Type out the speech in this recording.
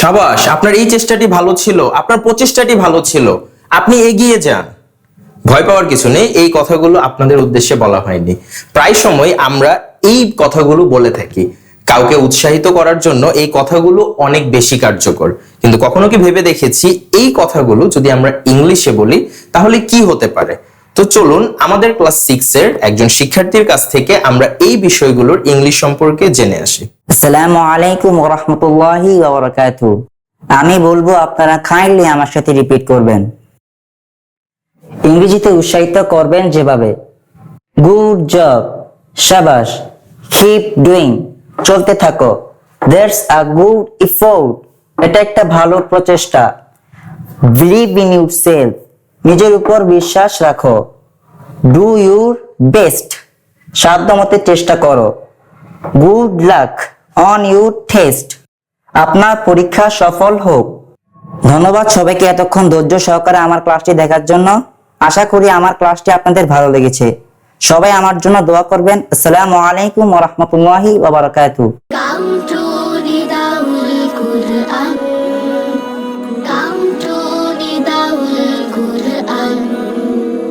সাবাস, আপনার এই চেষ্টাটি ভালো ছিল, আপনার প্রচেষ্টাটি ভালো ছিল, আপনি এগিয়ে যান। ভয় পাওয়ার কিছু নেই, এই কথাগুলো আপনাদের উদ্দেশ্যে বলা হয়নি। প্রায় সময় আমরা এই কথাগুলো বলে থাকি কাউকে উৎসাহিত করার জন্য। এই কথাগুলো অনেক বেশি কার্যকর, কিন্তু কখনো কি ভেবে দেখেছি এই কথাগুলো যদি আমরা ইংলিশে বলি তাহলে কি হতে পারে? তো চলুন আমাদের ক্লাস 6 এর একজন শিক্ষার্থীর কাছ থেকে আমরা এই বিষয়গুলোর ইংলিশ সম্পর্কে জেনে আসি। আসসালামু আলাইকুম ওয়া রাহমাতুল্লাহি ওয়া বারাকাতুহু। আমি বলবো, আপনারা কাইন্ডলি আমার সাথে রিপিট করবেন। ইংরেজিতে উৎসাহিত করবেন যেভাবে: গুড জব, শাবাশ, কিপ ডুইং, চলতে থাকো, দ্যাটস আ গুড এফোর্ট, এটা একটা ভালো প্রচেষ্টা, বিলিভ ইন ইউরসেলফ, নিজের উপর বিশ্বাস রাখো, ডু ইউর বেস্ট, সাধ্যমতো চেষ্টা করো, good luck on your test, আপনার পরীক্ষা সফল হোক। ধন্যবাদ সবাইকে এতক্ষণ ধৈর্য সহকারে আমার ক্লাসটি দেখার জন্য। আশা করি আমার ক্লাসটি আপনাদের ভালো লেগেছে। সবাই আমার জন্য দোয়া করবেন। আসসালামু আলাইকুম ওয়া রাহমাতুল্লাহি ওয়া বারাকাতুহু।